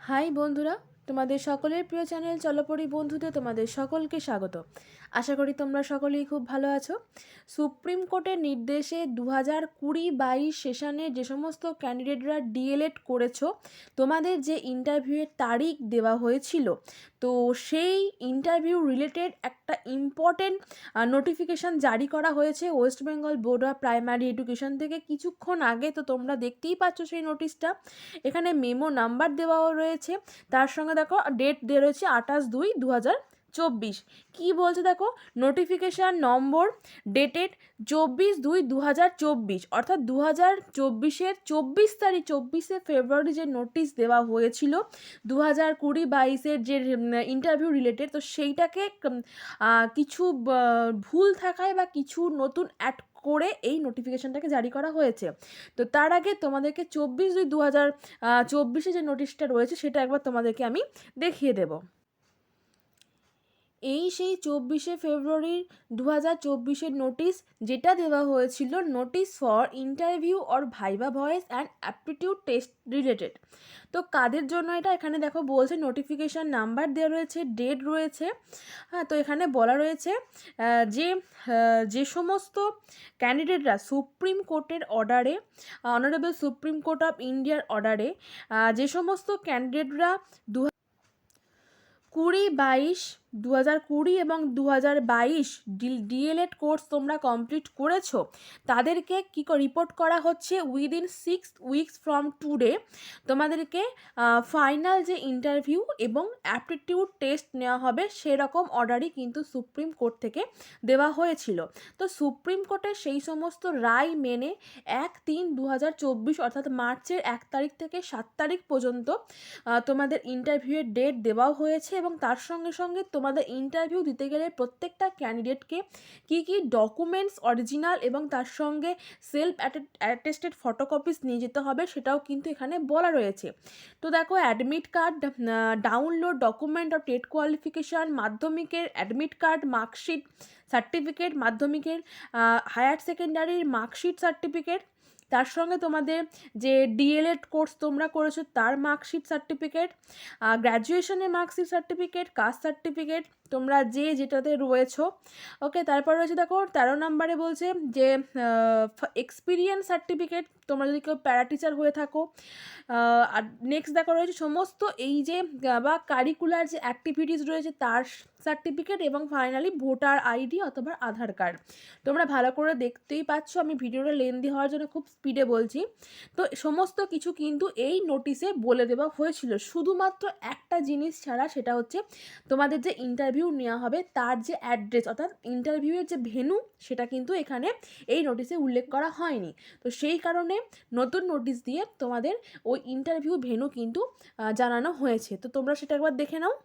High বন্ধুরা, তোমাদের সকলের প্রিয় চ্যানেল চলপড়ি বন্ধুতে তোমাদের সকলকে স্বাগত। আশা করি তোমরা সকলেই খুব ভালো আছো। সুপ্রিম কোর্টের নির্দেশে 2020-22 সেশনে যে সমস্ত ক্যান্ডিডেটরা ডিএলএড করেছো, তোমাদের যে ইন্টারভিউয়ের তারিখ দেওয়া হয়েছিল, তো সেই ইন্টারভিউ রিলেটেড একটা ইম্পর্টেন্ট নোটিফিকেশান জারি করা হয়েছে West Bengal board of primary education থেকে কিছুক্ষণ আগে। তো তোমরা দেখতেই পাচ্ছ সেই নোটিশটা, এখানে মেমো নাম্বার দেওয়াও রয়েছে, তার সঙ্গে দেখো ডেট দেওয়া রয়েছে 28/2/2024। কী বলছে দেখো, নোটিফিকেশান নম্বর ডেটেড 24/2/2024, অর্থাৎ 2024-এর 24 তারিখ 24শে ফেব্রুয়ারি যে নোটিশ দেওয়া হয়েছিল 2020-22-এর যে ইন্টারভিউ রিলেটেড, তো সেইটাকে কিছু ভুল থাকায় বা কিছু নতুন অ্যাড করে এই নোটিফিকেশানটাকে জারি করা হয়েছে। তো তার আগে তোমাদেরকে 24/2/2024 যে নোটিশটা রয়েছে সেটা একবার তোমাদেরকে আমি দেখিয়ে দেব। এই সেই 24শে ফেব্রুয়ারির 2024-এর নোটিশ, যেটা দেওয়া হয়েছিল notice for interview or viva voce and aptitude test related. তো কাদের জন্য এটা, এখানে দেখো বলছে নোটিফিকেশান নাম্বার দেওয়া রয়েছে, ডেট রয়েছে। হ্যাঁ, তো এখানে বলা রয়েছে যে সমস্ত ক্যান্ডিডেটরা সুপ্রিম কোর্টের অর্ডারে, অনারেবল সুপ্রিম কোর্ট অফ ইন্ডিয়ার অর্ডারে, যে সমস্ত ক্যান্ডিডেটরা 2020 এবং 2022 ডিএলএড কোর্স তোমরা কমপ্লিট করেছো, তাদেরকে কী রিপোর্ট করা হচ্ছে উইদিন 6 উইকস ফ্রম টুডে তোমাদেরকে ফাইনাল যে ইন্টারভিউ এবং অ্যাপটিটিউড টেস্ট নেওয়া হবে, সেরকম অর্ডারই কিন্তু সুপ্রিম কোর্ট থেকে দেওয়া হয়েছিল। তো সুপ্রিম কোর্টের সেই সমস্ত রায় মেনে 1/3/2024 অর্থাৎ মার্চের 1 তারিখ থেকে 7 তারিখ পর্যন্ত তোমাদের ইন্টারভিউয়ের ডেট দেওয়াও হয়েছে, এবং তার সঙ্গে সঙ্গে তোমাদের ইন্টারভিউ দিতে গেলে প্রত্যেকটা ক্যান্ডিডেটকে কী কী ডকুমেন্টস অরিজিনাল এবং তার সঙ্গে সেলফ অ্যাটেস্টেড ফটোকপিস নিয়ে যেতে হবে সেটাও কিন্তু এখানে বলা রয়েছে। তো দেখো, admit card, download document of TET qualification, মাধ্যমিকের অ্যাডমিট কার্ড, মার্কশিট সার্টিফিকেট, মাধ্যমিকের হায়ার সেকেন্ডারির মার্কশিট সার্টিফিকেট, তার সঙ্গে তোমাদের যে ডিএলএড কোর্স তোমরা করেছো তার মার্কশিট সার্টিফিকেট, গ্র্যাজুয়েশনের মার্কশিট সার্টিফিকেট, কাস্ট সার্টিফিকেট, তোমরা যেটাতে রয়েছো। ওকে, তারপর রয়েছে দেখো 13 নম্বরে বলছে যে এক্সপিরিয়েন্স সার্টিফিকেট, তোমরা যদি কেউ প্যারা টিচার হয়ে থাকো। আর নেক্সট দেখো রয়েছে সমস্ত এই যে বা কারিকুলার যে অ্যাক্টিভিটিস রয়েছে তার সার্টিফিকেট, এবং ফাইনালি ভোটার আইডি অথবা আধার কার্ড। তোমরা ভালো করে দেখতেই পাচ্ছ, আমি ভিডিওটা লেন্দি হওয়ার জন্য খুব স্পিডে বলছি। তো সমস্ত কিছু কিন্তু এই নোটিশে বলে দেওয়া হয়েছিল, শুধুমাত্র একটা জিনিস ছাড়া, সেটা হচ্ছে তোমাদের যে ইন্টারভিউ নেওয়া হবে তার যে অ্যাড্রেস অর্থাৎ ইন্টারভিউয়ের যে ভেন্যু, সেটা কিন্তু এখানে এই নোটিশে উল্লেখ করা হয়নি। তো সেই কারণে নতুন নোটিশ দিয়ে তোমাদের ওই ইন্টারভিউ ভেন্যু কিন্তু জানানো হয়েছে। তো তোমরা সেটা একবার দেখে নাও।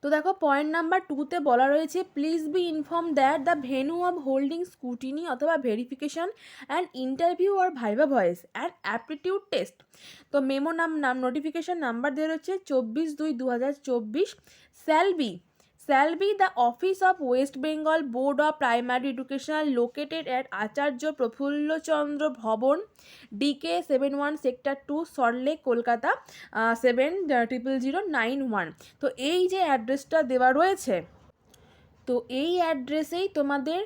তো দেখো, পয়েন্ট নাম্বার 2-তে বলা রয়েছে please be informed that the venue of holding scrutiny অথবা ভেরিফিকেশন অ্যান্ড ইন্টারভিউ আর viva voce and aptitude test. তো মেমো নোটিফিকেশান নাম্বার দেওয়া রয়েছে 24/2/2024, shall be the office of West Bengal Board of Primary Education located at Acharya Prafulla Chandra Bhavan, DK 71 Sector 2, Salt Lake, Kolkata 700091। তো এই যে অ্যাড্রেসটা দেওয়া রয়েছে, তো এই অ্যাড্রেসেই তোমাদের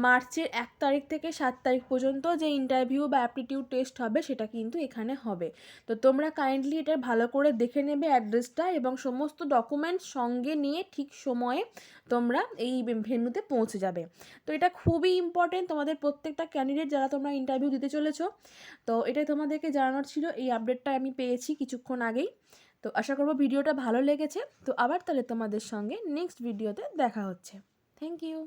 মার্চের 1 তারিখ থেকে 7 তারিখ পর্যন্ত যে ইন্টারভিউ বা অ্যাপটিটিউড টেস্ট হবে সেটা কিন্তু এখানে হবে। তো তোমরা কাইন্ডলি এটা ভালো করে দেখে নেবে অ্যাড্রেসটা, এবং সমস্ত ডকুমেন্টস সঙ্গে নিয়ে ঠিক সময়ে তোমরা এই ভেন্যুতে পৌঁছে যাবে। তো এটা খুবই ইম্পর্টেন্ট তোমাদের প্রত্যেকটা ক্যান্ডিডেট যারা তোমরা ইন্টারভিউ দিতে চলেছো। তো এটাই তোমাদেরকে জানানোর ছিল, এই আপডেটটা আমি পেয়েছি কিছুক্ষণ আগেই। তো আশা করবো ভিডিওটা ভালো লেগেছে। তো আবার তাহলে তোমাদের সঙ্গে নেক্সট ভিডিওতে দেখা হচ্ছে। Thank you.